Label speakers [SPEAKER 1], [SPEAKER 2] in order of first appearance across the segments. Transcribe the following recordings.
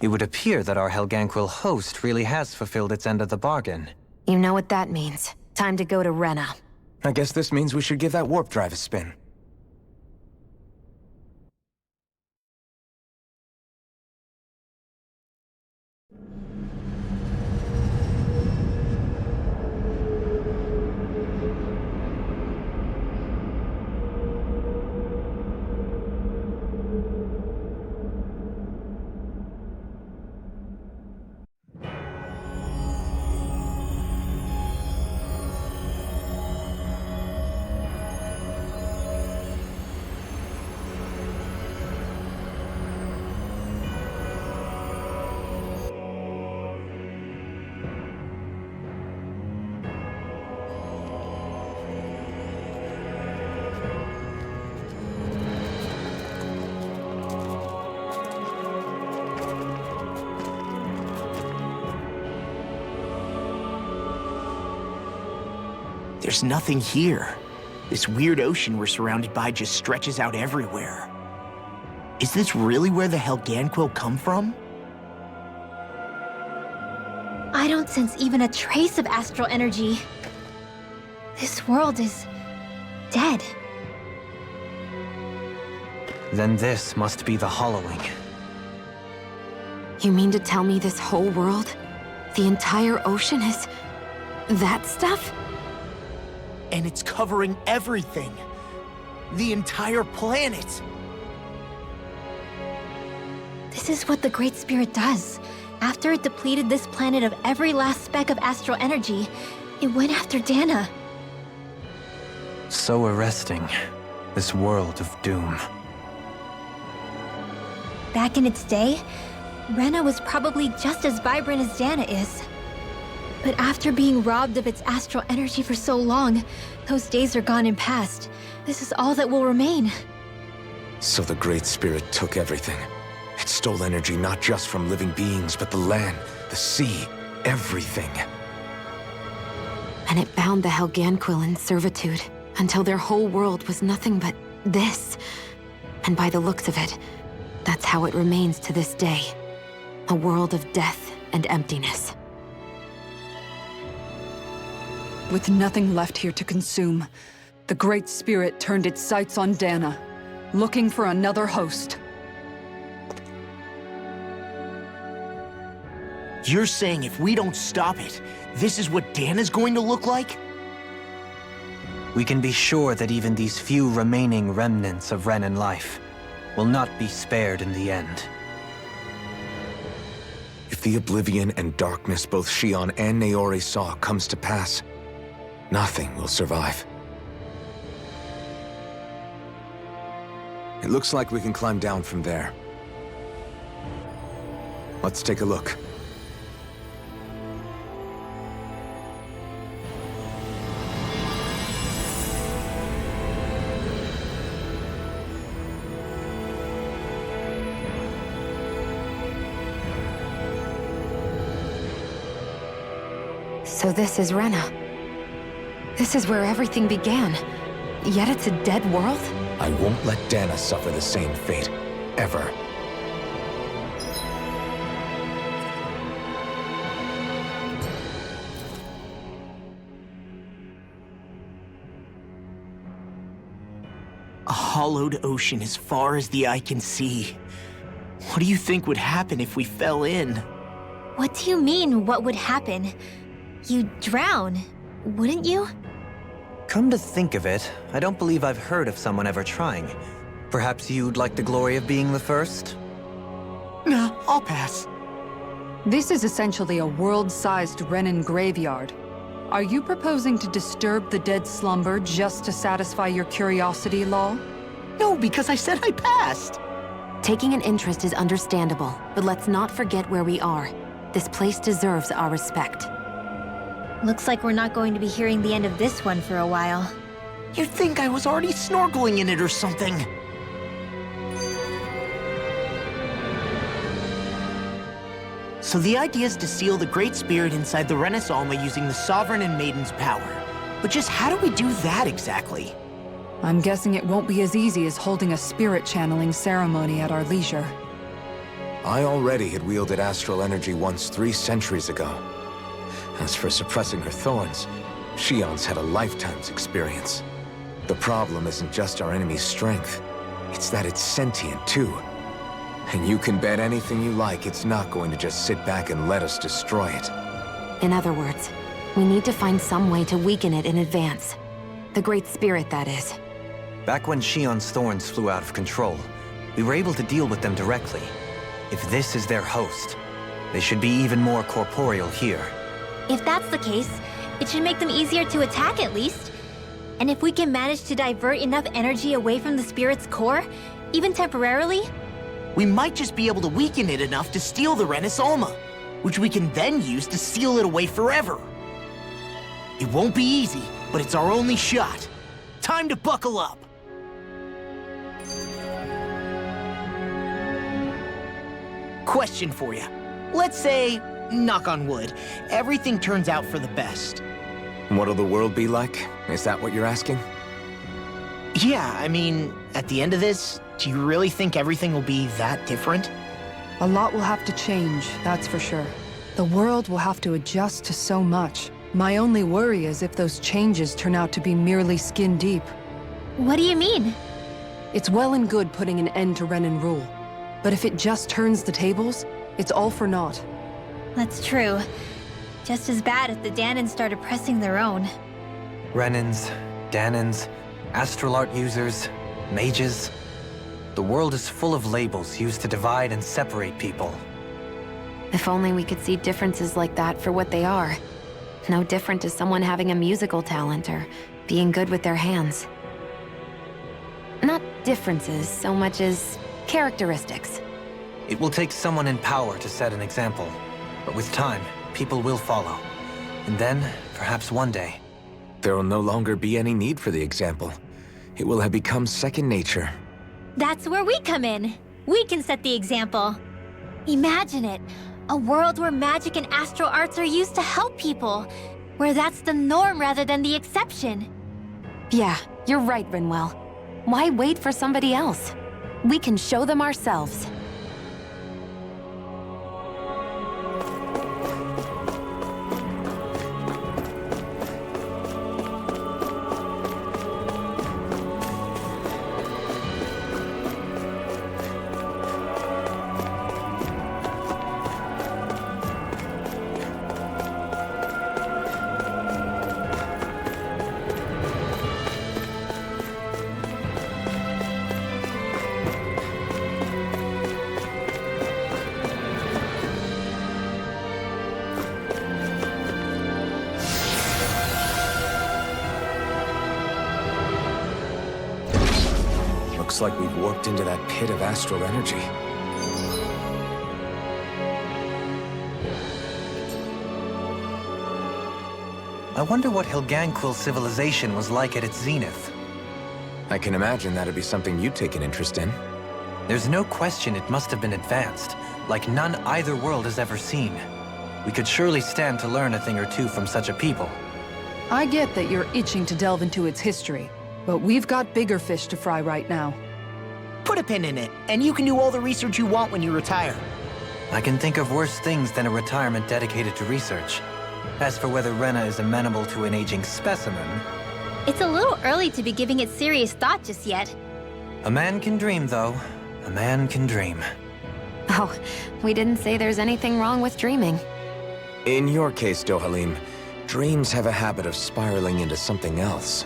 [SPEAKER 1] It would appear that our Helganquil host really has fulfilled its end of the bargain.
[SPEAKER 2] You know what that means. Time to go to Rena.
[SPEAKER 3] I guess this means we should give that warp drive a spin.
[SPEAKER 4] There's nothing here. This weird ocean we're surrounded by just stretches out everywhere. Is this really where the Helganquil come from?
[SPEAKER 5] I don't sense even a trace of astral energy. This world is dead.
[SPEAKER 1] Then this must be the hollowing.
[SPEAKER 2] You mean to tell me this whole world, the entire ocean is that stuff?
[SPEAKER 4] And it's covering everything. The entire planet.
[SPEAKER 5] This is what the Great Spirit does. After it depleted this planet of every last speck of astral energy, it went after Dahna.
[SPEAKER 1] So arresting. This world of doom.
[SPEAKER 5] Back in its day, Rena was probably just as vibrant as Dahna is. But after being robbed of its astral energy for so long, those days are gone and past. This is all that will remain.
[SPEAKER 3] So the Great Spirit took everything. It stole energy not just from living beings, but the land, the sea, everything.
[SPEAKER 2] And it bound the Helganquil in servitude, until their whole world was nothing but this. And by the looks of it, that's how it remains to this day. A world of death and emptiness.
[SPEAKER 6] With nothing left here to consume, the Great Spirit turned its sights on Dahna, looking for another host.
[SPEAKER 4] You're saying if we don't stop it, this is what Dahna's going to look like?
[SPEAKER 1] We can be sure that even these few remaining remnants of Renan life will not be spared in the end.
[SPEAKER 3] If the oblivion and darkness both Shionne and Naori saw comes to pass, nothing will survive. It looks like we can climb down from there. Let's take a look.
[SPEAKER 2] So this is Rena. This is where everything began. Yet it's a dead world?
[SPEAKER 3] I won't let Dahna suffer the same fate, ever.
[SPEAKER 4] A hollowed ocean as far as the eye can see. What do you think would happen if we fell in?
[SPEAKER 5] What do you mean, what would happen? You'd drown, wouldn't you?
[SPEAKER 1] Come to think of it, I don't believe I've heard of someone ever trying. Perhaps you'd like the glory of being the first?
[SPEAKER 4] Nah, I'll pass.
[SPEAKER 6] This is essentially a world-sized Renan graveyard. Are you proposing to disturb the dead slumber just to satisfy your curiosity, Law?
[SPEAKER 4] No, because I said I passed.
[SPEAKER 2] Taking an interest is understandable, but let's not forget where we are. This place deserves our respect.
[SPEAKER 5] Looks like we're not going to be hearing the end of this one for a while.
[SPEAKER 4] You'd think I was already snorkeling in it or something. So the idea is to seal the Great Spirit inside the Renaissance using the Sovereign and Maiden's power. But just how do we do that exactly?
[SPEAKER 6] I'm guessing it won't be as easy as holding a spirit channeling ceremony at our leisure.
[SPEAKER 3] I already had wielded astral energy once 3 centuries ago. As for suppressing her thorns, Shionne's had a lifetime's experience. The problem isn't just our enemy's strength, it's that it's sentient too. And you can bet anything you like it's not going to just sit back and let us destroy it.
[SPEAKER 2] In other words, we need to find some way to weaken it in advance. The Great Spirit, that is.
[SPEAKER 1] Back when Shionne's thorns flew out of control, we were able to deal with them directly. If this is their host, they should be even more corporeal here.
[SPEAKER 5] If that's the case, it should make them easier to attack at least. And if we can manage to divert enough energy away from the spirit's core, even temporarily,
[SPEAKER 4] We might just be able to weaken it enough to steal the Renis Alma, which we can then use to seal it away forever. It won't be easy, but it's our only shot. Time to buckle up. Question for you. Let's say, knock on wood, everything turns out for the best.
[SPEAKER 3] What'll the world be like? Is that what you're asking?
[SPEAKER 4] Yeah, I mean, at the end of this, do you really think everything will be that different?
[SPEAKER 6] A lot will have to change, that's for sure. The world will have to adjust to so much. My only worry is if those changes turn out to be merely skin deep.
[SPEAKER 5] what do you mean?
[SPEAKER 6] It's well and good putting an end to Renan rule. But if it just turns the tables, it's all for naught.
[SPEAKER 5] That's true. Just as bad if the Dahnans start oppressing their own.
[SPEAKER 1] Renans, Dahnans, astral art users, mages. The world is full of labels used to divide and separate people.
[SPEAKER 2] If only we could see differences like that for what they are. No different to someone having a musical talent or being good with their hands. Not differences so much as characteristics.
[SPEAKER 1] It will take someone in power to set an example. But with time, people will follow. And then, perhaps one day,
[SPEAKER 3] There will no longer be any need for the example. It will have become second nature.
[SPEAKER 5] That's where we come in. We can set the example. Imagine it. A world where magic and astral arts are used to help people. Where that's the norm rather than the exception.
[SPEAKER 2] Yeah, you're right, Rinwell. Why wait for somebody else? We can show them ourselves.
[SPEAKER 3] Looks like we've warped into that pit of astral energy.
[SPEAKER 1] I wonder what Hilganquil's civilization was like at its zenith.
[SPEAKER 3] I can imagine that'd be something you'd take an interest in.
[SPEAKER 1] There's no question it must have been advanced, like none either world has ever seen. We could surely stand to learn a thing or two from such a people.
[SPEAKER 6] I get that you're itching to delve into its history, but we've got bigger fish to fry right now.
[SPEAKER 4] Put a pin in it, and you can do all the research you want when you retire.
[SPEAKER 1] I can think of worse things than a retirement dedicated to research. As for whether Rena is amenable to an aging specimen,
[SPEAKER 5] It's a little early to be giving it serious thought just yet.
[SPEAKER 1] a man can dream, though. A man can dream.
[SPEAKER 2] Oh, we didn't say there's anything wrong with dreaming.
[SPEAKER 3] In your case, Dohalim, dreams have a habit of spiraling into something else.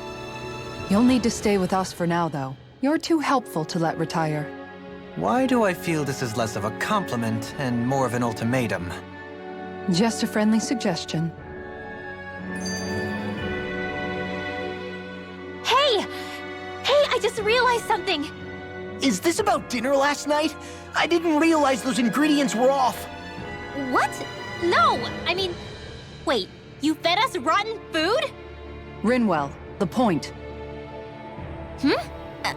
[SPEAKER 6] You'll need to stay with us for now, though. You're too helpful to let retire.
[SPEAKER 1] Why do I feel this is less of a compliment and more of an ultimatum?
[SPEAKER 6] Just a friendly suggestion.
[SPEAKER 5] Hey! Hey, I just realized something!
[SPEAKER 4] Is this about dinner last night? I didn't realize those ingredients were off.
[SPEAKER 5] What? No! I mean, wait, you fed us rotten food?
[SPEAKER 6] Rinwell, the point.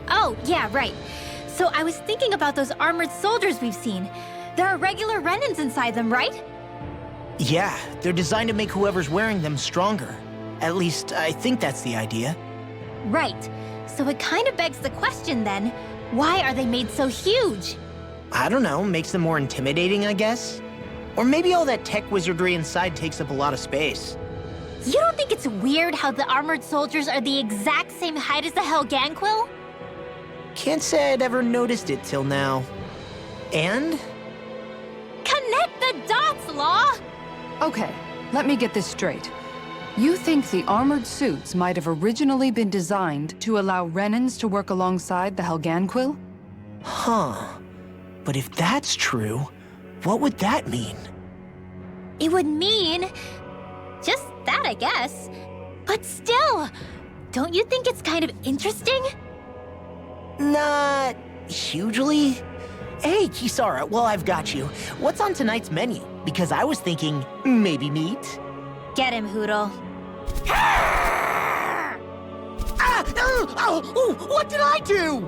[SPEAKER 5] Oh, yeah, right. So I was thinking about those armored soldiers we've seen. There are regular Renans inside them, right?
[SPEAKER 4] Yeah, they're designed to make whoever's wearing them stronger. At least, I think that's the idea.
[SPEAKER 5] Right. So it kind of begs the question then, why are they made so huge?
[SPEAKER 4] I don't know, makes them more intimidating, I guess? Or maybe all that tech wizardry inside takes up a lot of space.
[SPEAKER 5] You don't think it's weird how the armored soldiers are the exact same height as the Helganquil?
[SPEAKER 4] Can't say I'd ever noticed it till now. And?
[SPEAKER 5] Connect the dots, Law!
[SPEAKER 6] Okay, let me get this straight. You think the armored suits might have originally been designed to allow Renans to work alongside the Helganquil?
[SPEAKER 4] Huh. But if that's true, what would that mean?
[SPEAKER 5] It would mean... just that, I guess. But still, don't you think it's kind of interesting?
[SPEAKER 4] Not hugely. Hey, Kisara, while I've got you, what's on tonight's menu? Because I was thinking, maybe meat?
[SPEAKER 5] Get him, Hootle.
[SPEAKER 4] What did I do?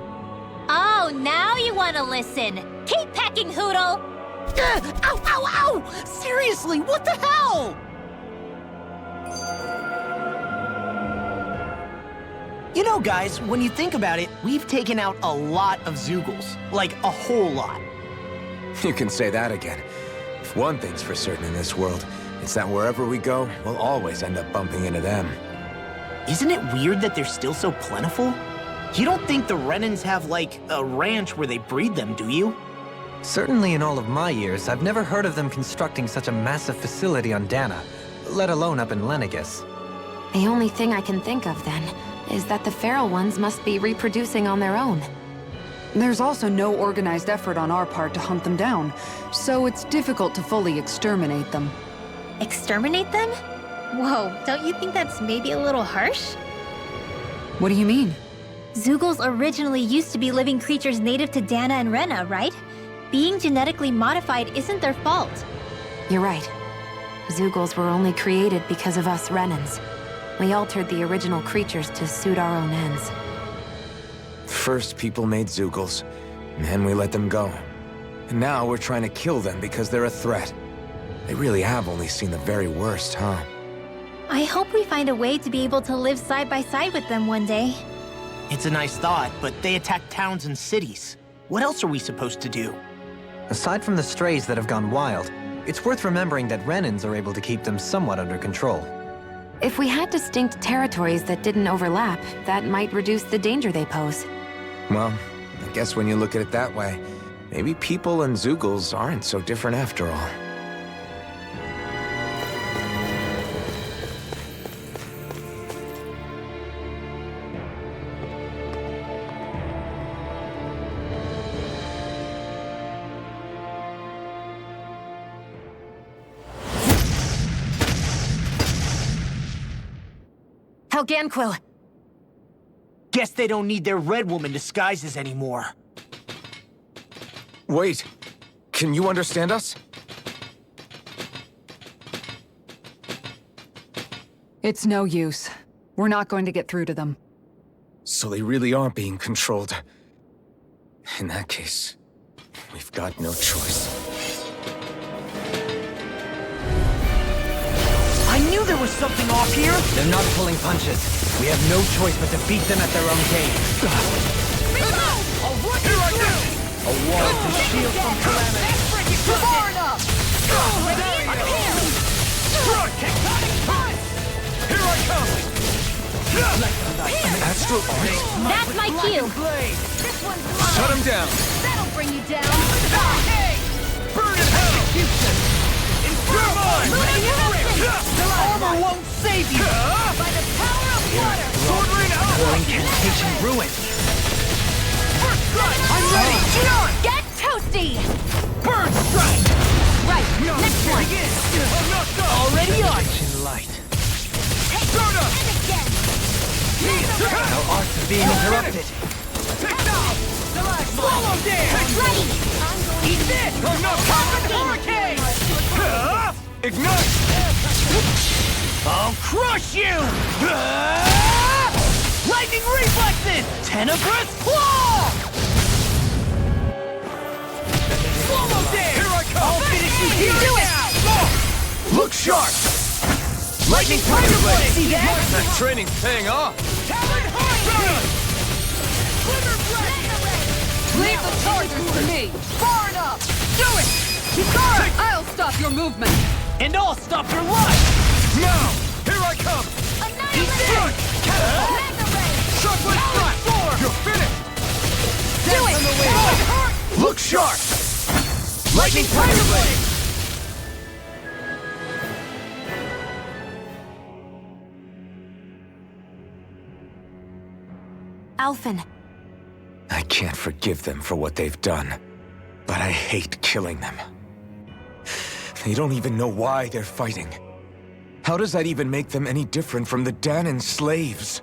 [SPEAKER 5] Oh, now you want to listen. Keep pecking, Hootle!
[SPEAKER 4] Ow! Seriously, what the hell? You know, guys, when you think about it, we've taken out a lot of Zeugles. Like, a whole lot.
[SPEAKER 3] You can say that again. If one thing's for certain in this world, it's that wherever we go, we'll always end up bumping into them.
[SPEAKER 4] Isn't it weird that they're still so plentiful? You don't think the Renans have, like, a ranch where they breed them, do you?
[SPEAKER 1] Certainly in all of my years, I've never heard of them constructing such a massive facility on Dahna, let alone up in Lenegis.
[SPEAKER 2] The only thing I can think of, then, is that the feral ones must be reproducing on their own.
[SPEAKER 6] There's also no organized effort on our part to hunt them down, so it's difficult to fully exterminate them.
[SPEAKER 5] Exterminate them? Whoa, don't you think that's maybe a little harsh?
[SPEAKER 6] What do you mean?
[SPEAKER 5] Zeugles originally used to be living creatures native to Dahna and Rena, right? Being genetically modified isn't their fault.
[SPEAKER 2] You're right. Zeugles were only created because of us Renans. We altered the original creatures to suit our own ends.
[SPEAKER 3] First, people made Zeugles, and then we let them go. And now we're trying to kill them because they're a threat. They really have only seen the very worst, huh?
[SPEAKER 5] I hope we find a way to be able to live side by side with them one day.
[SPEAKER 4] It's a nice thought, but they attack towns and cities. What else are we supposed to do?
[SPEAKER 1] Aside from the strays that have gone wild, it's worth remembering that Renans are able to keep them somewhat under control.
[SPEAKER 2] If we had distinct territories that didn't overlap, that might reduce the danger they pose.
[SPEAKER 3] Well, I guess when you look at it that way, maybe people and Zeugles aren't so different after all.
[SPEAKER 2] Helganquil!
[SPEAKER 4] Guess they don't need their Red Woman disguises anymore.
[SPEAKER 3] Wait, can you understand us?
[SPEAKER 6] It's no use. We're not going to get through to them.
[SPEAKER 3] So they really are being controlled. In that case, we've got no choice.
[SPEAKER 4] I knew there was something off here!
[SPEAKER 1] They're not pulling punches. We have no choice but to beat them at their own game.
[SPEAKER 4] I'll run you through!
[SPEAKER 1] A wall to shield from calamity.
[SPEAKER 4] Far enough! I'm here! Here I come!
[SPEAKER 3] Astral Arts?
[SPEAKER 5] That's my cue!
[SPEAKER 3] Shut him down!
[SPEAKER 5] That'll bring you down!
[SPEAKER 4] Burn in hell! You're mine! Armor won't save you!
[SPEAKER 5] By the power of water!
[SPEAKER 4] Sword reinado!
[SPEAKER 1] Your incantation ruined.
[SPEAKER 4] First strike! I'm ready!
[SPEAKER 5] Get toasty!
[SPEAKER 4] Burn strike!
[SPEAKER 5] Right, next one!
[SPEAKER 4] Begin! I'm not done! Already on!
[SPEAKER 1] In light.
[SPEAKER 4] Start up!
[SPEAKER 5] And again!
[SPEAKER 1] Our arts are being interrupted.
[SPEAKER 4] Take off! Swallow dance!
[SPEAKER 5] Ready!
[SPEAKER 4] Eat this! I'm not coming! Hurricane! Ignite! I'll crush you! Lightning reflexes! Tenebrous claw! Swallow dance! Here I come! I'll finish you here! Do it!
[SPEAKER 3] Look sharp!
[SPEAKER 4] Lightning Tiger Blade! See that?
[SPEAKER 3] That training's paying off!
[SPEAKER 4] Talon High!
[SPEAKER 6] Leave the chargers to me!
[SPEAKER 4] Far enough! Do it! Hikara!
[SPEAKER 6] I'll stop your movement!
[SPEAKER 4] And I'll stop your life!
[SPEAKER 3] Now! Here I come!
[SPEAKER 4] Annihilate!
[SPEAKER 3] Sharply flat! You're finished!
[SPEAKER 4] Do it!
[SPEAKER 3] Look sharp!
[SPEAKER 4] Lightning Tiger Blade!
[SPEAKER 2] Alphen.
[SPEAKER 3] I can't forgive them for what they've done, but I hate killing them. They don't even know why they're fighting. How does that even make them any different from the Dahnan slaves?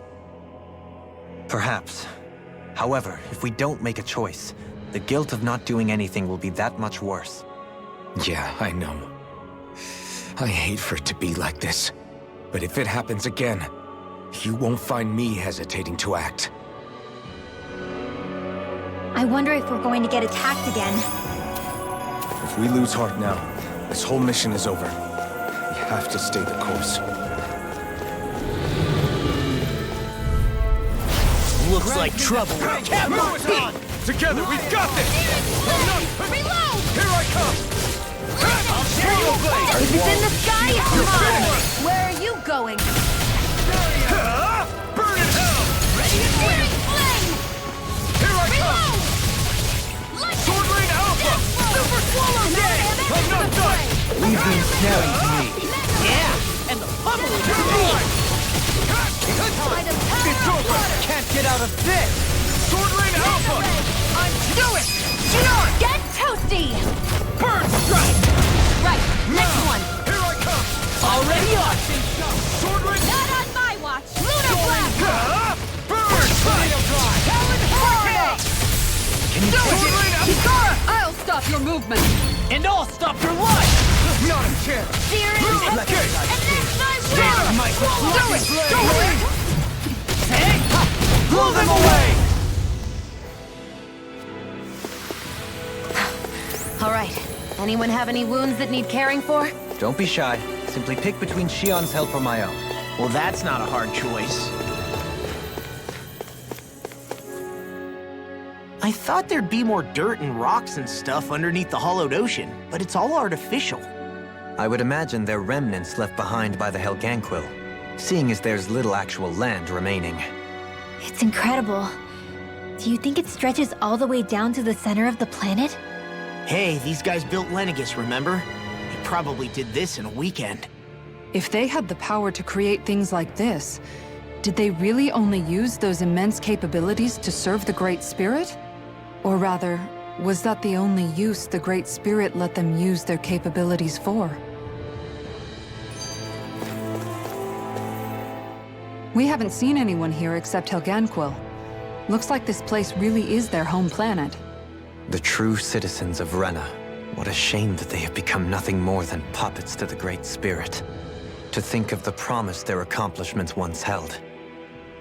[SPEAKER 1] Perhaps. However, if we don't make a choice, the guilt of not doing anything will be that much worse.
[SPEAKER 3] Yeah, I know. I hate for it to be like this. But if it happens again, you won't find me hesitating to act.
[SPEAKER 5] I wonder if we're going to get attacked again.
[SPEAKER 3] If we lose heart now, this whole mission is over. We have to stay the course.
[SPEAKER 4] Looks like trouble.
[SPEAKER 3] Together, we've got this!
[SPEAKER 5] Reload!
[SPEAKER 3] Here I come!
[SPEAKER 5] If it's in the sky, it's mine!
[SPEAKER 6] Where are you going?
[SPEAKER 3] Burn in hell!
[SPEAKER 5] Ready to flame!
[SPEAKER 3] Here I come! Sword Rain Alpha!
[SPEAKER 5] Super Swallow Day!
[SPEAKER 3] I'm not done!
[SPEAKER 1] Leave the ensnaring to me.
[SPEAKER 4] Yeah! And the pummeling
[SPEAKER 3] You're
[SPEAKER 4] to me!
[SPEAKER 3] mine! It's over!
[SPEAKER 1] Can't get out of this!
[SPEAKER 3] Sword Rain Alpha!
[SPEAKER 4] Do it! Shionne!
[SPEAKER 5] Get toasty!
[SPEAKER 4] Bird strike!
[SPEAKER 5] Right, next one!
[SPEAKER 3] Here I come!
[SPEAKER 4] Already on!
[SPEAKER 3] Sword Rain...
[SPEAKER 5] Not on my watch! Lunar Blast!
[SPEAKER 3] Burn!
[SPEAKER 5] Talon Hurricane!
[SPEAKER 4] Can you do it? Hikara!
[SPEAKER 6] I'll stop your movement!
[SPEAKER 4] And I'll stop your life!
[SPEAKER 3] Not a chance!
[SPEAKER 5] Searing
[SPEAKER 3] Okay.
[SPEAKER 5] and that's my
[SPEAKER 4] Damn,
[SPEAKER 5] roar!
[SPEAKER 4] Michael!
[SPEAKER 3] Do it! Do it!
[SPEAKER 4] Hey! Blow them away!
[SPEAKER 2] All right. Anyone have any wounds that need caring for?
[SPEAKER 1] Don't be shy. Simply pick between Shionne's help or my own.
[SPEAKER 4] Well, that's not a hard choice. I thought there'd be more dirt and rocks and stuff underneath the hollowed ocean, but it's all artificial.
[SPEAKER 1] I would imagine they're remnants left behind by the Helganquil, seeing as there's little actual land remaining.
[SPEAKER 5] It's incredible. Do you think it stretches all the way down to the center of the planet?
[SPEAKER 4] Hey, these guys built Lenegis, remember? They probably did this in a weekend.
[SPEAKER 6] If they had the power to create things like this, did they really only use those immense capabilities to serve the Great Spirit? Or rather, was that the only use the Great Spirit let them use their capabilities for? We haven't seen anyone here except Helganquil. Looks like this place really is their home planet.
[SPEAKER 1] The true citizens of Rena. What a shame that they have become nothing more than puppets to the Great Spirit. To think of the promise their accomplishments once held.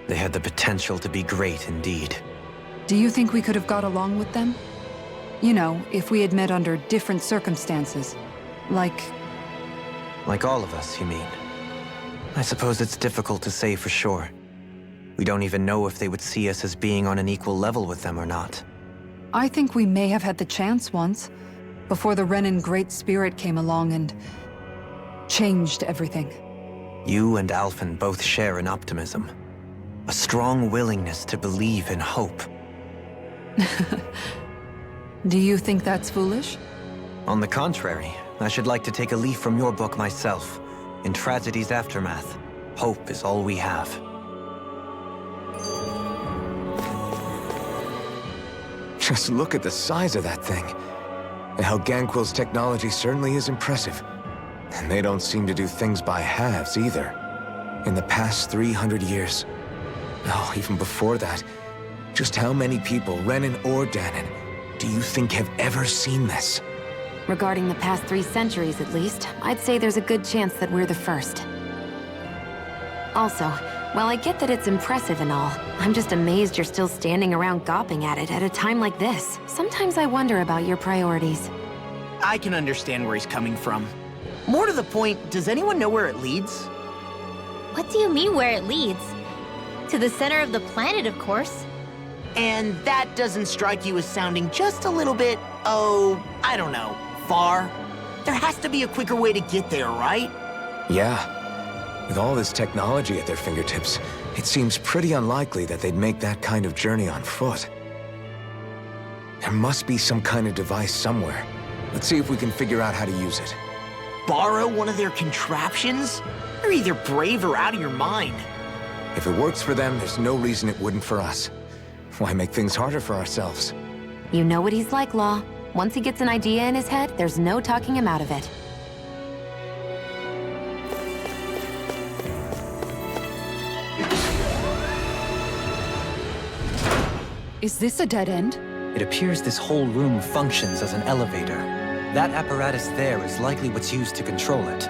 [SPEAKER 1] They had the potential to be great indeed.
[SPEAKER 6] Do you think we could have got along with them? You know, if we had met under different circumstances. Like
[SPEAKER 1] all of us, you mean? I suppose it's difficult to say for sure. We don't even know if they would see us as being on an equal level with them or not.
[SPEAKER 6] I think we may have had the chance once, before the Renan Great Spirit came along and changed everything.
[SPEAKER 1] You and Alphen both share an optimism. A strong willingness to believe in hope.
[SPEAKER 6] Do you think that's foolish?
[SPEAKER 1] On the contrary, I should like to take a leaf from your book myself. In tragedy's aftermath, hope is all we have.
[SPEAKER 3] Just look at the size of that thing. The Helganquil's technology certainly is impressive. And they don't seem to do things by halves either. In the past 300 years, no, even before that, just how many people, Renan or Dahnan, do you think have ever seen this?
[SPEAKER 2] Regarding the past 3 centuries, at least, I'd say there's a good chance that we're the first. Also, while I get that it's impressive and all, I'm just amazed you're still standing around gawping at it at a time like this. Sometimes I wonder about your priorities.
[SPEAKER 4] I can understand where he's coming from. More to the point, does anyone know where it leads?
[SPEAKER 5] What do you mean where it leads? To the center of the planet, of course.
[SPEAKER 4] And that doesn't strike you as sounding just a little bit, oh, I don't know, far? There has to be a quicker way to get there, right?
[SPEAKER 3] Yeah. With all this technology at their fingertips, it seems pretty unlikely that they'd make that kind of journey on foot. There must be some kind of device somewhere. Let's see if we can figure out how to use it.
[SPEAKER 4] Borrow one of their contraptions? You're either brave or out of your mind.
[SPEAKER 3] If it works for them, there's no reason it wouldn't for us. Why make things harder for ourselves?
[SPEAKER 2] You know what he's like, Law. Once he gets an idea in his head, there's no talking him out of it.
[SPEAKER 6] Is this a dead end?
[SPEAKER 1] It appears this whole room functions as an elevator. That apparatus there is likely what's used to control it.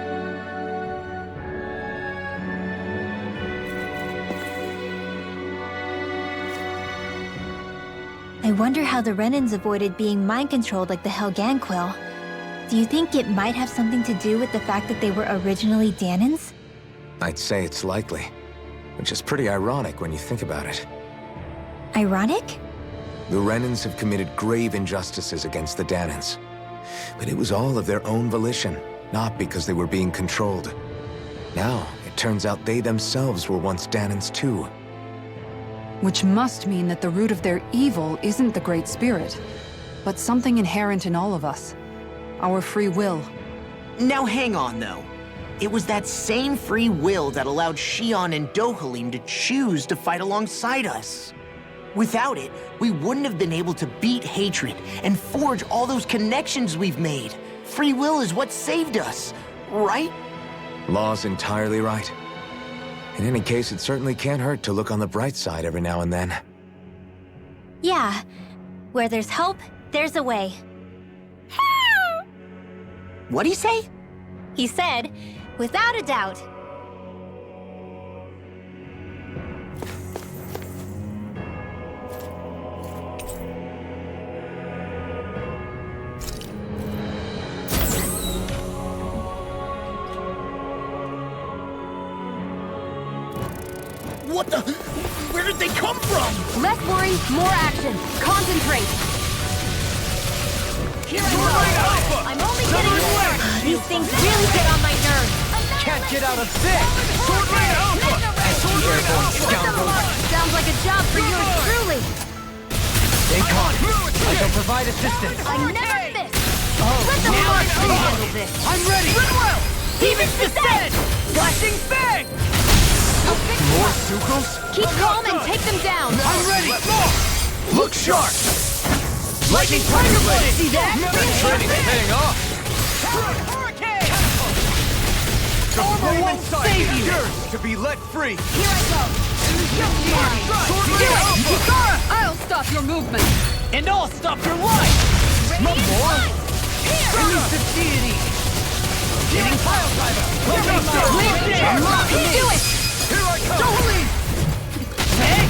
[SPEAKER 5] I wonder how the Renans avoided being mind-controlled like the Helganquil. Do you think it might have something to do with the fact that they were originally Dahnans?
[SPEAKER 3] I'd say it's likely, which is pretty ironic when you think about it.
[SPEAKER 5] Ironic?
[SPEAKER 3] The Renans have committed grave injustices against the Dahnans. But it was all of their own volition, not because they were being controlled. Now, it turns out they themselves were once Dahnans too.
[SPEAKER 6] Which must mean that the root of their evil isn't the Great Spirit, but something inherent in all of us. Our free will.
[SPEAKER 4] Now hang on, though. It was that same free will that allowed Shionne and Dohalim to choose to fight alongside us. Without it, we wouldn't have been able to beat hatred and forge all those connections we've made. Free will is what saved us, right?
[SPEAKER 3] Law's entirely right. In any case, it certainly can't hurt to look on the bright side every now and then.
[SPEAKER 5] Yeah. Where there's hope, there's a way.
[SPEAKER 4] What'd he say?
[SPEAKER 5] He said, without a doubt.
[SPEAKER 4] What the? Where did they come from?
[SPEAKER 2] Less worry, more action. Concentrate.
[SPEAKER 4] Here I go!
[SPEAKER 5] I'm only getting started. These things really get on my nerves.
[SPEAKER 1] Can't get out of this!
[SPEAKER 2] Sounds like a job for yours truly.
[SPEAKER 1] Stay calm. I shall provide assistance.
[SPEAKER 2] I never miss. Let the Lord handle this.
[SPEAKER 1] I'm ready!
[SPEAKER 4] Goodwill! Demons descend! Flashing fang!
[SPEAKER 1] More Sukos?
[SPEAKER 2] Keep calm and take them down.
[SPEAKER 1] I'm ready! Look sharp! Lightning Tiger Blade!
[SPEAKER 2] See that?
[SPEAKER 1] Training's paying off!
[SPEAKER 4] Hurricane!
[SPEAKER 1] The flame inside is yours to be let free!
[SPEAKER 2] Here I go. I'll stop your movement.
[SPEAKER 4] And I'll stop your life!
[SPEAKER 1] Not more!
[SPEAKER 4] Elusive deity! Getting pile driver!
[SPEAKER 2] Do it!
[SPEAKER 1] Here I come!
[SPEAKER 4] Dohalim! Hey!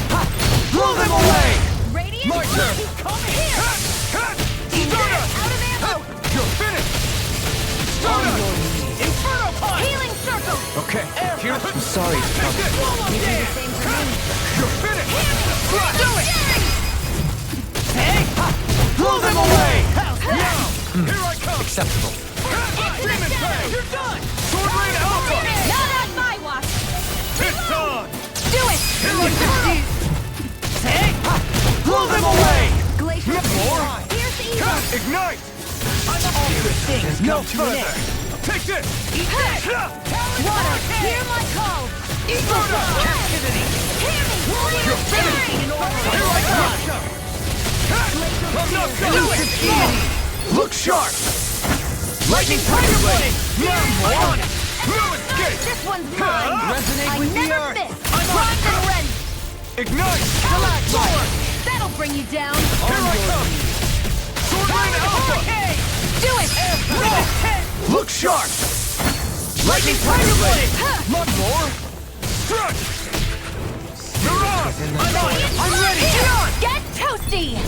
[SPEAKER 4] Blow them away!
[SPEAKER 2] Radiant,
[SPEAKER 1] My turn!
[SPEAKER 4] Come here!
[SPEAKER 2] out of ammo.
[SPEAKER 1] You're finished!
[SPEAKER 4] Inferno punch!
[SPEAKER 2] Healing circle.
[SPEAKER 1] Okay, here. I'm sorry to trouble. You're finished!
[SPEAKER 4] Do it! Hey! Blow them away!
[SPEAKER 1] Here I come! Acceptable.
[SPEAKER 4] Demon Fang! You're done!
[SPEAKER 1] Sword Rain Alpha!
[SPEAKER 2] Not on my watch.
[SPEAKER 1] It's on!
[SPEAKER 2] Do it.
[SPEAKER 4] Hey! Blow them away!
[SPEAKER 2] Glacier.
[SPEAKER 1] More!
[SPEAKER 2] Here's the evil.
[SPEAKER 1] Ignite!
[SPEAKER 4] All good things
[SPEAKER 1] No
[SPEAKER 4] come to an
[SPEAKER 1] further!
[SPEAKER 4] end.
[SPEAKER 1] Take this!
[SPEAKER 4] Eat this!
[SPEAKER 2] Water, hear my call.
[SPEAKER 4] Eagle Fang! Captivity!
[SPEAKER 2] Hear me.
[SPEAKER 1] You're finished! Here I come! I'm not done!
[SPEAKER 4] Elusive deity!
[SPEAKER 1] Look sharp! Lightning Tiger Blade!
[SPEAKER 4] I'm on it!
[SPEAKER 1] No escape!
[SPEAKER 2] This one's mine.
[SPEAKER 1] Resonate
[SPEAKER 2] I
[SPEAKER 1] with the
[SPEAKER 2] never
[SPEAKER 1] earth!
[SPEAKER 2] miss. Primed and ready.
[SPEAKER 1] Ignite!
[SPEAKER 2] Sword. That'll bring you down.
[SPEAKER 1] Here I come! Sword Rain Alpha!
[SPEAKER 2] Do it.
[SPEAKER 1] Look sharp! Lightning Tiger Blade! Not more! Strike! Mirage!
[SPEAKER 2] I'm ready. Get toasty.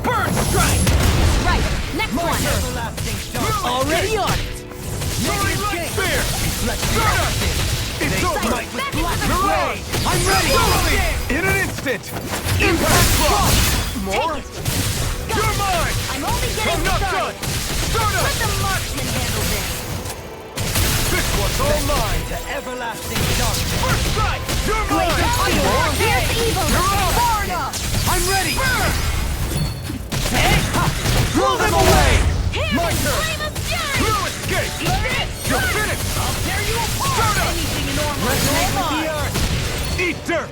[SPEAKER 4] Burn strike!
[SPEAKER 2] Right. Next one.
[SPEAKER 4] Already on it!
[SPEAKER 1] Soaring Light Spear! It's over!
[SPEAKER 2] Back into the
[SPEAKER 1] Mirage! I'm ready! In an instant!
[SPEAKER 3] instant! Impact block! More? You're mine!
[SPEAKER 7] I'm only getting
[SPEAKER 3] I'm not
[SPEAKER 7] started.
[SPEAKER 3] done! Start up!
[SPEAKER 7] Let the marksman handle this.
[SPEAKER 3] This one's all mine!
[SPEAKER 4] The everlasting darkness.
[SPEAKER 3] First strike! You're mine!
[SPEAKER 7] More. Here's evil.
[SPEAKER 3] You're up!
[SPEAKER 7] Far enough.
[SPEAKER 4] I'm ready!
[SPEAKER 3] Throw them away!
[SPEAKER 7] Here,
[SPEAKER 3] My turn!
[SPEAKER 7] flame of fury.
[SPEAKER 3] No escape! You're finished!
[SPEAKER 4] I'll tear you apart!
[SPEAKER 3] Start up!
[SPEAKER 4] Anything enormous!
[SPEAKER 3] Resonate with the earth! Eat dirt!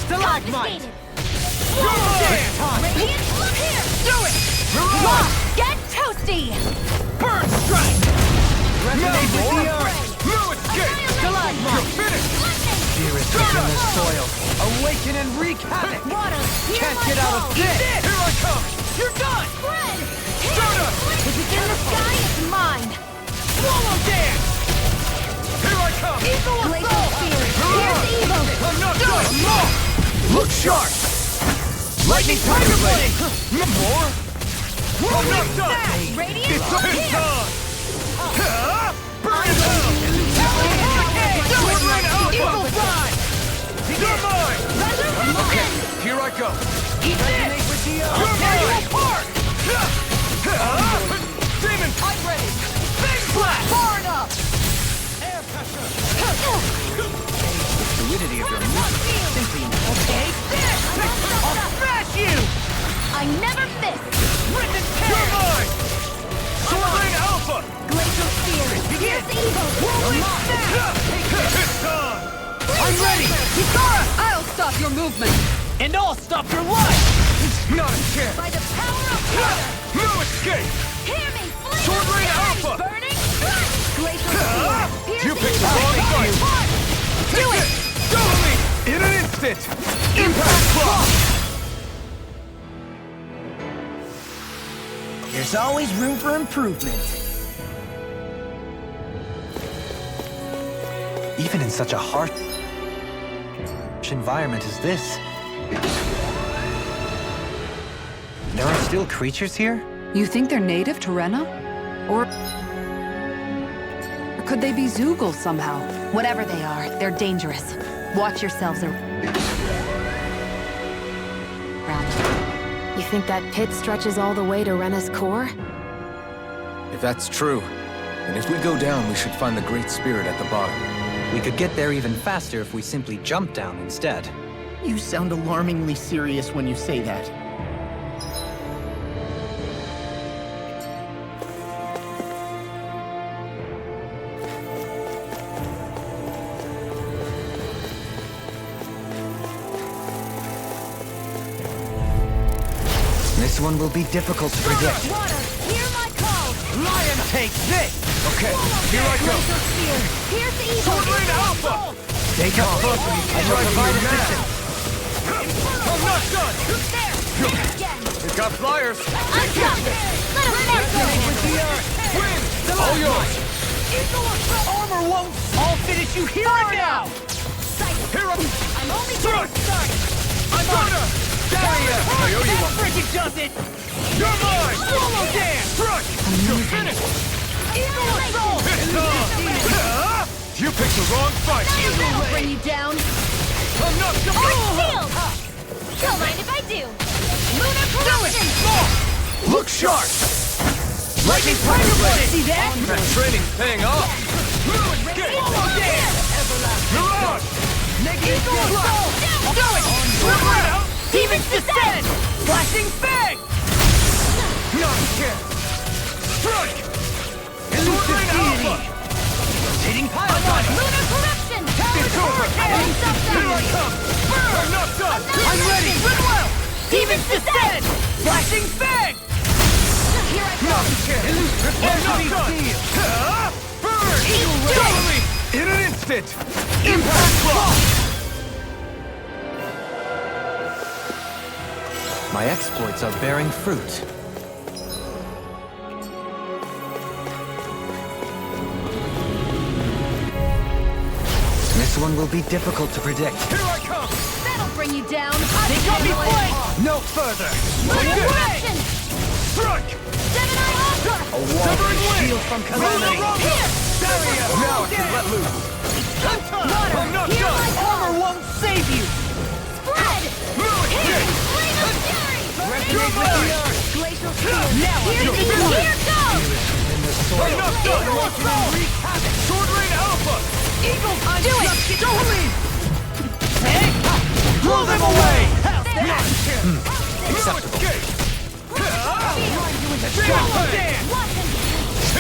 [SPEAKER 4] Stalagmite!
[SPEAKER 3] You're mine!
[SPEAKER 7] Radiant, look here.
[SPEAKER 4] Do it!
[SPEAKER 3] You're on!
[SPEAKER 7] Get toasty.
[SPEAKER 4] Burn strike!
[SPEAKER 3] Resonate with
[SPEAKER 4] more.
[SPEAKER 3] the earth! No escape!
[SPEAKER 4] Stalagmite!
[SPEAKER 3] You're finished!
[SPEAKER 4] Dearest within the soil, awaken and wreak havoc!
[SPEAKER 7] Water, hear
[SPEAKER 4] Can't
[SPEAKER 7] my
[SPEAKER 4] get out of
[SPEAKER 7] call.
[SPEAKER 4] this!
[SPEAKER 3] Here I come!
[SPEAKER 4] You're done!
[SPEAKER 7] Spread.
[SPEAKER 3] Start up!
[SPEAKER 7] If it's in the sky, it's mine.
[SPEAKER 4] Swallow dance!
[SPEAKER 3] Here I come!
[SPEAKER 4] Eagle
[SPEAKER 7] Glacial
[SPEAKER 4] assault!
[SPEAKER 7] fear. Here's evil.
[SPEAKER 3] I'm not done! More!
[SPEAKER 4] Look sharp! Lightning tiger blade!
[SPEAKER 3] More? I'm not done!
[SPEAKER 7] Radiant,
[SPEAKER 3] It's
[SPEAKER 7] look
[SPEAKER 3] on!
[SPEAKER 7] here.
[SPEAKER 3] Burn it down! Sword Rain Alpha!
[SPEAKER 4] Eagle fly!
[SPEAKER 3] You're mine!
[SPEAKER 7] Resurrection.
[SPEAKER 3] Here I go!
[SPEAKER 4] Eat this! With the
[SPEAKER 3] You're
[SPEAKER 4] tear you
[SPEAKER 3] mine!
[SPEAKER 4] apart!
[SPEAKER 3] Demon!
[SPEAKER 4] I'm ready! Big blast!
[SPEAKER 7] Far enough.
[SPEAKER 4] Air pressure! Fluidity of your movement simply take this! I'll smash you!
[SPEAKER 7] I never miss.
[SPEAKER 4] Rip and
[SPEAKER 3] You're
[SPEAKER 4] tear!
[SPEAKER 3] mine! Sword Rain Alpha!
[SPEAKER 7] Glacial fear.
[SPEAKER 4] Begin!
[SPEAKER 7] Here's evil.
[SPEAKER 4] Whirling snap!
[SPEAKER 3] It's on!
[SPEAKER 4] I'm ready! Hikara!
[SPEAKER 6] I'll stop your movement!
[SPEAKER 4] And I'll stop your life!
[SPEAKER 3] Not a chance!
[SPEAKER 7] By the power of water.
[SPEAKER 3] No escape!
[SPEAKER 7] Hear me. Flame
[SPEAKER 3] Sword
[SPEAKER 7] of
[SPEAKER 3] Rain
[SPEAKER 7] fury.
[SPEAKER 3] Alpha!
[SPEAKER 7] Burning strike. Glacial fear. Here's
[SPEAKER 3] You picked the
[SPEAKER 7] evil.
[SPEAKER 3] wrong fight!
[SPEAKER 7] Do
[SPEAKER 3] Take
[SPEAKER 7] it.
[SPEAKER 3] this! Go me! In an instant! Impact block!
[SPEAKER 4] There's always room for improvement.
[SPEAKER 1] Even in such a harsh environment as this, there are still creatures here?
[SPEAKER 6] You think they're native to Rena? Or could they be Zoogle somehow?
[SPEAKER 2] Whatever they are, they're dangerous. Watch yourselves around. You think that pit stretches all the way to Rena's core?
[SPEAKER 3] If that's true, then if we go down, we should find the Great Spirit at the bottom.
[SPEAKER 1] We could get there even faster if we simply jump down instead.
[SPEAKER 4] You sound alarmingly serious when you say that.
[SPEAKER 1] This one will be difficult to predict.
[SPEAKER 7] Water. Hear my call.
[SPEAKER 4] Lion take this!
[SPEAKER 3] Okay, here I go!
[SPEAKER 7] Glacial fear. Here's evil.
[SPEAKER 3] Sword Rain Alpha!
[SPEAKER 1] Stay calm. I shall provide assistance.
[SPEAKER 3] I'm not done!
[SPEAKER 7] There. Again.
[SPEAKER 3] We've got flyers!
[SPEAKER 7] I'm done. Let him mess
[SPEAKER 3] Win! All yours!
[SPEAKER 4] Armor won't! I'll finish you here and now!
[SPEAKER 3] Here up!
[SPEAKER 7] I'm only
[SPEAKER 3] Strike!
[SPEAKER 7] getting started.
[SPEAKER 3] I'm on her! Barrier! I owe you
[SPEAKER 4] That
[SPEAKER 3] one!
[SPEAKER 4] frickin' does it!
[SPEAKER 3] You're mine!
[SPEAKER 4] Swallow dance!
[SPEAKER 3] Strike! You're finished!
[SPEAKER 4] Eagle assault!
[SPEAKER 3] It's on! You picked the wrong fight!
[SPEAKER 7] That'll bring you down.
[SPEAKER 3] I'm not
[SPEAKER 7] Shield. Don't mind if I do. Lunar corruption.
[SPEAKER 3] Look sharp!
[SPEAKER 4] Lightning tiger blade! See that?
[SPEAKER 3] That training's paying off!
[SPEAKER 4] Swallow dance!
[SPEAKER 3] You're on!
[SPEAKER 4] Negative assault! Do it!
[SPEAKER 3] Sword Rain out!
[SPEAKER 4] Demons descend! Flashing fang!
[SPEAKER 3] Not a chance! Strike! Sword
[SPEAKER 4] Elusive
[SPEAKER 3] Rain
[SPEAKER 4] deity!
[SPEAKER 3] Alpha!
[SPEAKER 4] Rotating pile driver!
[SPEAKER 7] Lunar corruption.
[SPEAKER 3] It's over! Here I come! I'm not done!
[SPEAKER 4] I'm ready! Goodwill! Demons descend! Flashing fang!
[SPEAKER 7] Here I
[SPEAKER 3] Not a chance! I'm not done! Burn! Follow me! In an instant! Impact block!
[SPEAKER 1] My exploits are bearing fruit. This one will be difficult to predict.
[SPEAKER 3] Here I come!
[SPEAKER 7] That'll bring you down.
[SPEAKER 4] They got me flanked!
[SPEAKER 1] No further!
[SPEAKER 7] Lunar
[SPEAKER 3] this.
[SPEAKER 7] corruption.
[SPEAKER 3] Strike!
[SPEAKER 7] Seven-eye Ultra.
[SPEAKER 1] A wall
[SPEAKER 3] Severing
[SPEAKER 1] to
[SPEAKER 3] wing!
[SPEAKER 1] shield from calamity.
[SPEAKER 7] Here.
[SPEAKER 3] Barrier! Now I can let loose!
[SPEAKER 4] Water!
[SPEAKER 3] I'm not
[SPEAKER 7] Hear
[SPEAKER 3] done!
[SPEAKER 7] my call.
[SPEAKER 4] Armor won't save you!
[SPEAKER 7] Glacial spear. Now here goes!
[SPEAKER 8] Enough done! Sword Rain Alpha!
[SPEAKER 7] Eagle punch! Do it!
[SPEAKER 8] Don't leave! Blow them away!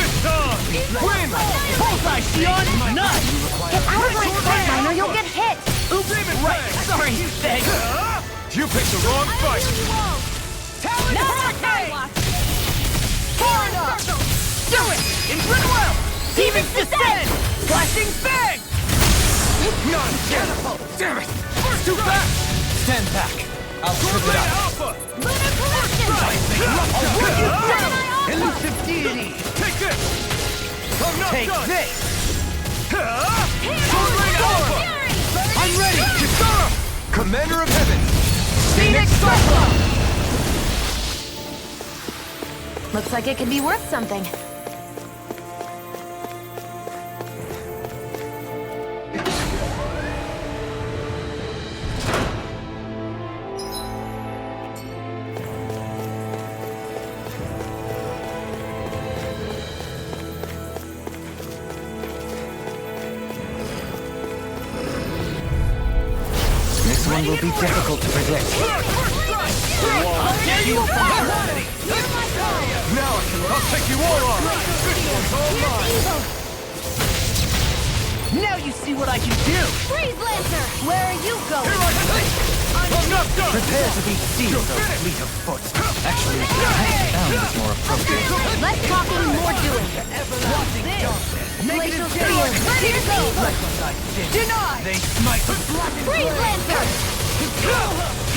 [SPEAKER 1] Acceptable.
[SPEAKER 8] Win!
[SPEAKER 4] Bullseye, Shionne! Nuts!
[SPEAKER 7] Get out of my sight, Minor, you'll get hit!
[SPEAKER 4] Right, sorry, thanks.
[SPEAKER 8] You picked the wrong fight!
[SPEAKER 7] Not on my watch!
[SPEAKER 4] Far enough! Do it! In Gridwell! Demons descend! Flashing bang!
[SPEAKER 8] Nonsense! Damn it! Too fast!
[SPEAKER 1] Stand back. I'll
[SPEAKER 8] Sword
[SPEAKER 1] trip it
[SPEAKER 8] Rain
[SPEAKER 1] up.
[SPEAKER 8] Alpha!
[SPEAKER 7] Lunar corruption!
[SPEAKER 4] Elusive deity!
[SPEAKER 8] Take this! I'm not
[SPEAKER 4] Take
[SPEAKER 8] done!
[SPEAKER 4] this!
[SPEAKER 8] Sword Rain Alpha!
[SPEAKER 4] I'm ready!
[SPEAKER 8] Kisara! Commander of Heaven!
[SPEAKER 4] Phoenix Cyclone!
[SPEAKER 7] Looks like it could be worth something.
[SPEAKER 1] This one will be difficult to predict.
[SPEAKER 8] Now I'll take you all on! This one's all mine!
[SPEAKER 4] Now you see what I can do!
[SPEAKER 7] Freeze Lancer! Where are you going?
[SPEAKER 8] Here I come! I'm not done!
[SPEAKER 1] Prepare to be sealed, though, fleet of foot. Actually, hands down is more appropriate.
[SPEAKER 7] Less talking, more doing. Glacial spear! Here's evil!
[SPEAKER 4] Deny! They smite the
[SPEAKER 7] Freeze Lancer!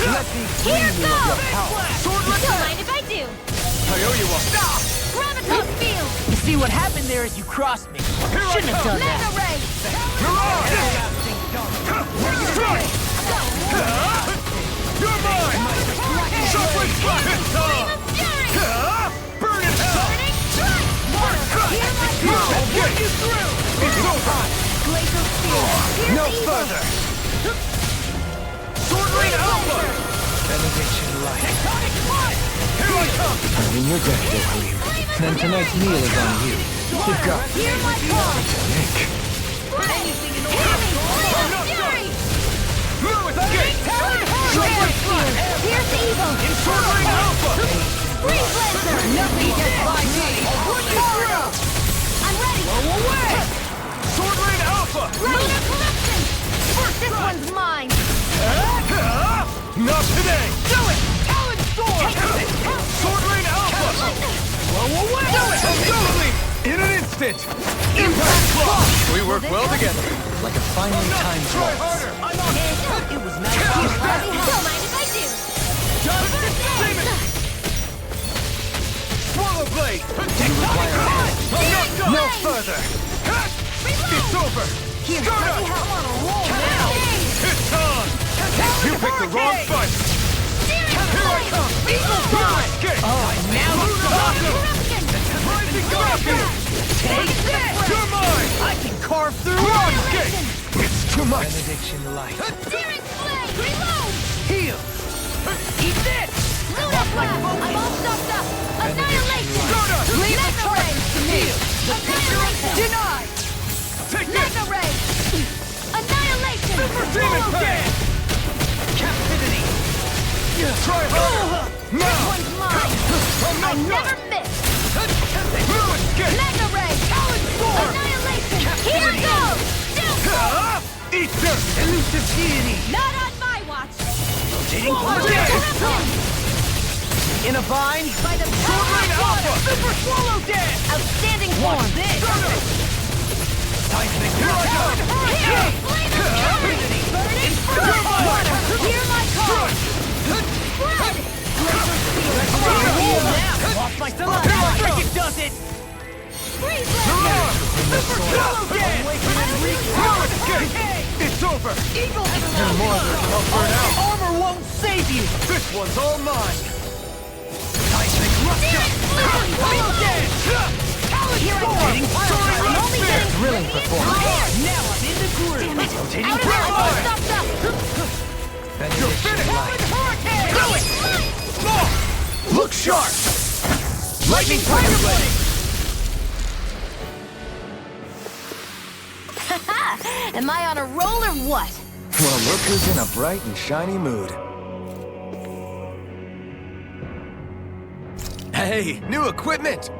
[SPEAKER 4] Let me
[SPEAKER 7] Here
[SPEAKER 4] free you of your
[SPEAKER 7] goes!
[SPEAKER 4] power!
[SPEAKER 7] Don't mind if I do!
[SPEAKER 8] I owe you one!
[SPEAKER 4] Stop!
[SPEAKER 7] Graviton field!
[SPEAKER 4] You see what happened there is you crossed me. Shouldn't have done
[SPEAKER 7] Mega
[SPEAKER 4] that.
[SPEAKER 7] ray!
[SPEAKER 8] Strike! You're mine! Shuffling flat! It's on! Burn in hell! I'll get you through! It's over!
[SPEAKER 7] Glacial spear! Here's
[SPEAKER 4] No
[SPEAKER 7] evil!
[SPEAKER 4] further!
[SPEAKER 8] Sword Rain Alpha!
[SPEAKER 4] Benediction light.
[SPEAKER 8] Here I come!
[SPEAKER 1] I'm in your debt, dear Queen. Then tonight's meal is on you. Good God.
[SPEAKER 7] Hear my call!
[SPEAKER 1] Nick.
[SPEAKER 7] Anything in order! Flame of fury!
[SPEAKER 8] Blue escape!
[SPEAKER 7] Glacial spear! Here's evil!
[SPEAKER 8] Sword Rain Alpha!
[SPEAKER 7] Freeze Lancer!
[SPEAKER 4] Nothing gets by me!
[SPEAKER 7] I'm ready!
[SPEAKER 4] Go away!
[SPEAKER 8] Sword Rain Alpha!
[SPEAKER 7] Lunar corruption! This one's mine!
[SPEAKER 8] Not today!
[SPEAKER 4] Do it! Talon Storm!
[SPEAKER 8] Sword Rain Alpha!
[SPEAKER 4] Blow away!
[SPEAKER 8] Do it! Absolutely! In an instant! Impact Block! We work well together.
[SPEAKER 1] Like a finely timed
[SPEAKER 8] Try
[SPEAKER 1] waltz.
[SPEAKER 8] harder!
[SPEAKER 4] I'm on it! It was nice.
[SPEAKER 7] Don't mind if I do!
[SPEAKER 8] Swallow Blade!
[SPEAKER 4] Take
[SPEAKER 1] require
[SPEAKER 8] I'm not done!
[SPEAKER 4] No further!
[SPEAKER 8] It's over!
[SPEAKER 7] Here's
[SPEAKER 8] Start
[SPEAKER 7] Bloody
[SPEAKER 8] up!
[SPEAKER 7] Hell on a roll
[SPEAKER 4] Now!
[SPEAKER 8] It's on! You picked the wrong fight! Here I come! Escape!
[SPEAKER 4] Now it's awesome!
[SPEAKER 8] Rising Scorpion!
[SPEAKER 4] Take this!
[SPEAKER 8] You're mine!
[SPEAKER 4] I can carve through
[SPEAKER 8] Wrong escape! It's too much!
[SPEAKER 4] Benediction light.
[SPEAKER 7] Searing Flame! Reload!
[SPEAKER 4] Heal! Eat this!
[SPEAKER 7] Lunar Flame! I'm all stocked up! Annihilation!
[SPEAKER 4] Leave the
[SPEAKER 7] Mega Ray!
[SPEAKER 4] charge to me!
[SPEAKER 7] Annihilation!
[SPEAKER 4] Deny!
[SPEAKER 8] Take this!
[SPEAKER 7] Mega Ray! Annihilation!
[SPEAKER 8] Super Demon
[SPEAKER 7] Swallow
[SPEAKER 8] Fan!
[SPEAKER 4] Captivity!
[SPEAKER 8] Try harder!
[SPEAKER 7] This
[SPEAKER 8] Now!
[SPEAKER 7] one's mine!
[SPEAKER 8] I'm
[SPEAKER 7] I
[SPEAKER 8] not
[SPEAKER 7] never
[SPEAKER 8] done!
[SPEAKER 7] miss!
[SPEAKER 8] Blue escape!
[SPEAKER 7] Mega Ray! Annihilation! Here goes!
[SPEAKER 8] Eat dirt!
[SPEAKER 4] Elusive deity!
[SPEAKER 7] Not on my watch!
[SPEAKER 4] Rotating
[SPEAKER 7] Lunar
[SPEAKER 4] punch!
[SPEAKER 7] corruption!
[SPEAKER 4] In a vine!
[SPEAKER 7] By the power of water!
[SPEAKER 4] Super Swallow Dance!
[SPEAKER 7] Outstanding form!
[SPEAKER 4] This! Seismic
[SPEAKER 7] Here!
[SPEAKER 4] Rock!
[SPEAKER 7] Flame of fury! Burning fire! Water! Hear my call! Blood!
[SPEAKER 4] Lost my blood! Cricket does it!
[SPEAKER 7] Freeze Lancer!
[SPEAKER 4] Super Swallow Dance! Awaken and
[SPEAKER 8] Blue escape! It's over!
[SPEAKER 4] Eagle!
[SPEAKER 8] I'll burn out!
[SPEAKER 4] Armor won't save you!
[SPEAKER 8] This one's all mine!
[SPEAKER 4] Seismic Rupture!
[SPEAKER 7] Super Swallow
[SPEAKER 4] Dance!
[SPEAKER 7] Here I go! I'm only getting
[SPEAKER 1] Thrilling performance.
[SPEAKER 4] Now I'm in the groove! Rotating
[SPEAKER 7] out of there! I'm all stocked up!
[SPEAKER 8] You're finished!
[SPEAKER 4] Hurricane!
[SPEAKER 7] Do it!
[SPEAKER 8] Law! look sharp! Lightning Tiger Blade!
[SPEAKER 7] Am I on a roll or what?
[SPEAKER 3] Well, look who's in a bright and shiny mood.
[SPEAKER 8] Hey, new equipment!